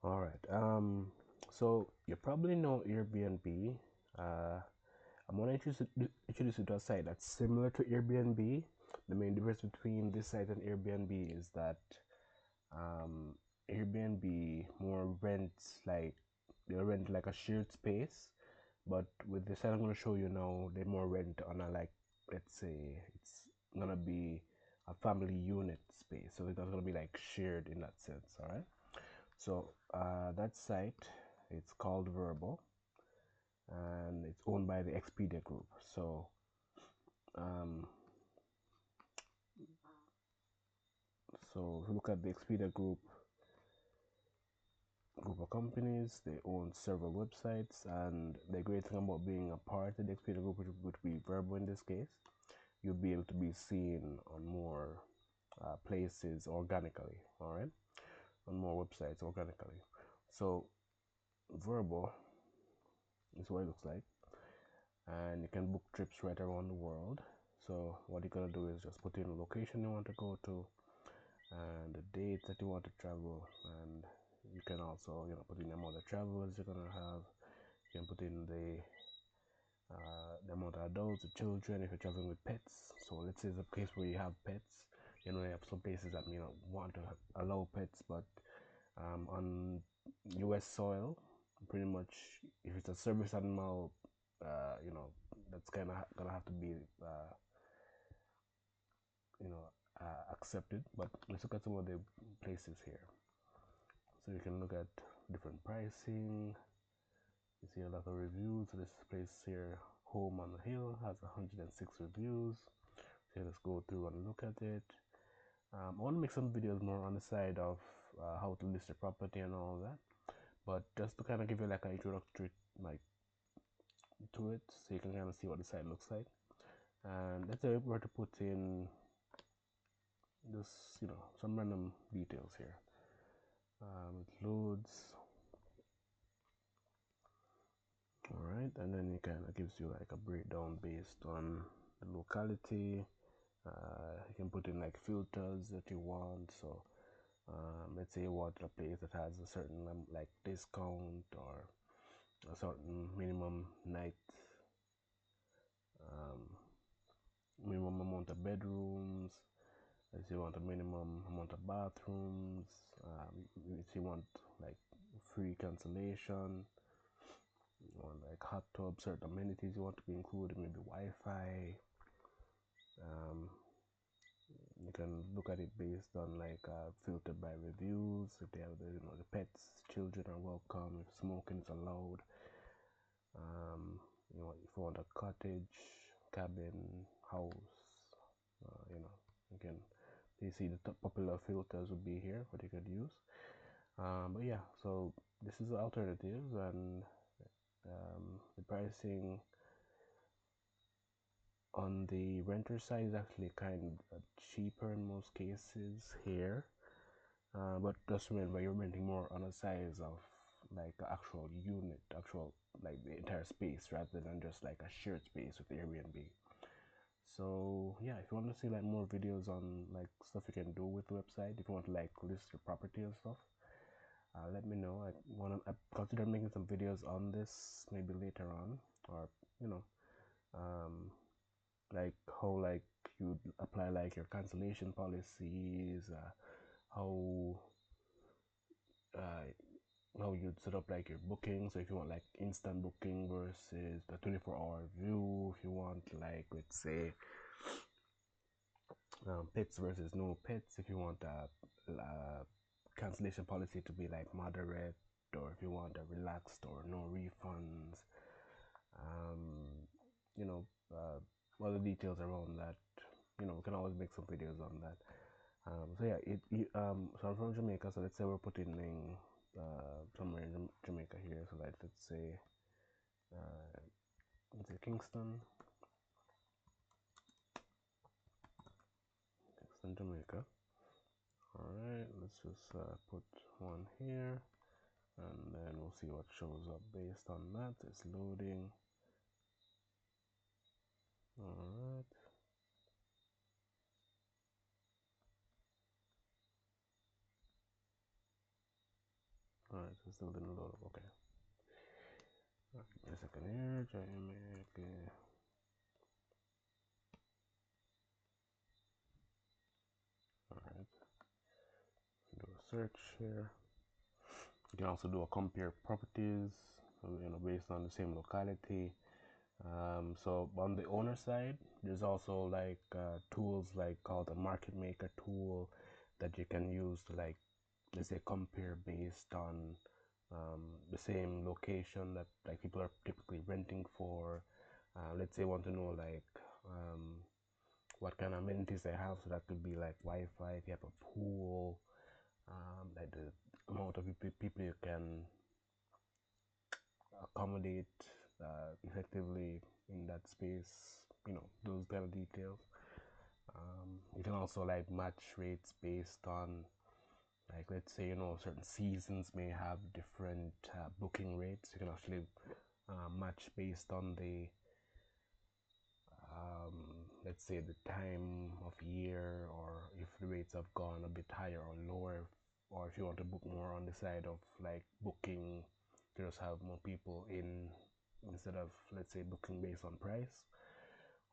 All right. So you probably know Airbnb. I'm gonna introduce you to a site that's similar to Airbnb. The main difference between this site and Airbnb is that um, Airbnb more rents like they rent like a shared space, but with the site I'm gonna show you now, they more rent on a like, let's say it's gonna be a family unit space, so it's not gonna be like shared in that sense. All right. So that site, it's called Vrbo, and it's owned by the Expedia Group. Um, so if you look at the Expedia group of companies, they own several websites, and the great thing about being a part of the Expedia Group, which would be Vrbo in this case, you'll be able to be seen on more places organically. All right, on more websites organically. So Vrbo is what it looks like, and you can book trips right around the world. So what you're gonna do is just put in the location you want to go to and the date that you want to travel, and you can also put in the amount of travelers you're gonna have. You can put in the amount of adults, the children, if you're traveling with pets. So let's say it's a case where you have pets. You have some places that want to allow pets, but on U.S. soil, pretty much if it's a service animal, that's kind of gonna have to be you know accepted. But let's look at some of the places here. So you can look at different pricing. You see a lot of reviews. So this place here, Home on the Hill, has 106 reviews. So let's go through and look at it. I want to make some videos more on the side of how to list a property and all that, but just to kind of give you like an introductory like to it, so you can kind of see what the site looks like. And let's say we were to put in just some random details here. It loads. All right, and then it kind of gives you like a breakdown based on the locality. You can put in like filters that you want. So let's say you want a place that has a certain like discount, or a certain um, minimum amount of bedrooms. Let's say you want a minimum amount of bathrooms. If you want like free cancellation, you want like hot tub, certain amenities you want to be included, maybe Wi-Fi. Um, you can look at it based on like filtered by reviews. If they have the pets, children are welcome. If smoking is allowed. Um, if you want a cottage, cabin, house, you can. You see the top popular filters would be here, what you could use. But yeah, so this is the alternative, and the pricing on the renter side is actually kind of cheaper in most cases here. But just remember, you're renting more on the size of like the actual unit, actual like the entire space, rather than just like a shared space with Airbnb. So yeah, if you want to see like more videos on like stuff you can do with the website, if you want to like list your property and stuff, let me know. I consider making some videos on this maybe later on, or you know, um, like how like you apply like your cancellation policies, how uh, how you'd set up like your booking. So if you want like instant booking versus the 24-hour view, if you want like let's say pets versus no pets, if you want a cancellation policy to be like moderate, or if you want a relaxed or no refunds, um, you know, all the details around that. We can always make some videos on that. So yeah, so I'm from Jamaica. So let's say we're putting in somewhere in Jamaica here. So like uh, let's say Kingston, Jamaica. All right, let's just put one here, and then we'll see what shows up based on that. It's loading. All Alright, so still didn't load up. Okay. Give me a second here. Try to make it. Alright. Do a search here. You can also do a compare properties, based on the same locality. So on the owner side, there's also like tools like called a market maker tool that you can use to, like, let's say, compare based on the same location that, like, people are typically renting for. Let's say you want to know, like, what kind of amenities they have. So that could be like Wi-Fi, if you have a pool, like the amount of people you can accommodate effectively in that space, those kind of details. You can also like match rates based on, like, let's say, certain seasons may have different booking rates. You can actually match based on the let's say the time of year, or if the rates have gone a bit higher or lower, or if you want to book more on the side of like booking to just have more people in, instead of, let's say, booking based on price.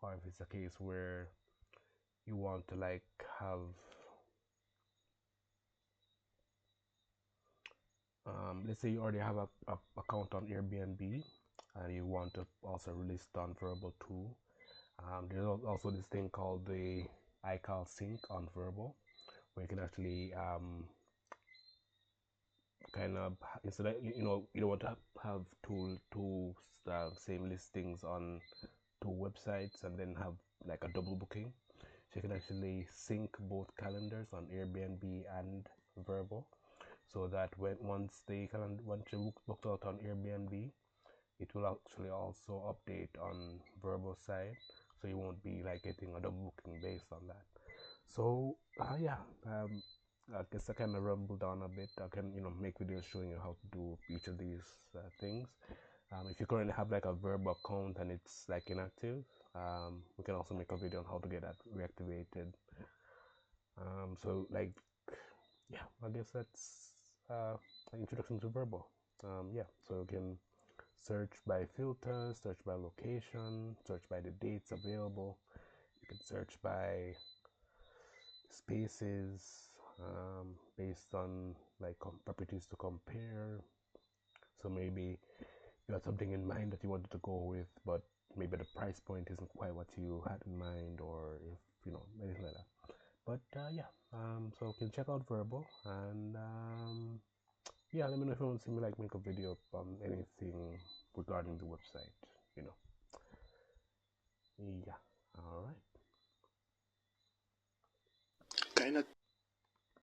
Or if it's a case where you want to like have let's say you already have a account on Airbnb and you want to also list on vrbo too. There's also this thing called the iCal sync on vrbo, where you can actually kind of, instead of, you don't want to have two same listings on two websites and then have like a double booking. So you can actually sync both calendars on Airbnb and vrbo, so that once you booked out on Airbnb, it will actually also update on vrbo side, so you won't be like getting a double booking based on that. So yeah, I guess I kind of rumbled on a bit. I can make videos showing you how to do each of these things. If you currently have like a vrbo account and it's like inactive, we can also make a video on how to get that reactivated. So like, yeah, I guess that's an introduction to vrbo. Yeah, so you can search by filters, search by location, search by the dates available. You can search by spaces, based on like properties to compare. So maybe you had something in mind that you wanted to go with, but maybe the price point isn't quite what you had in mind, or if anything like that. But yeah, so you can check out vrbo, and yeah, let me know if you want to see me like make a video on anything regarding the website. Yeah, all right. Kind of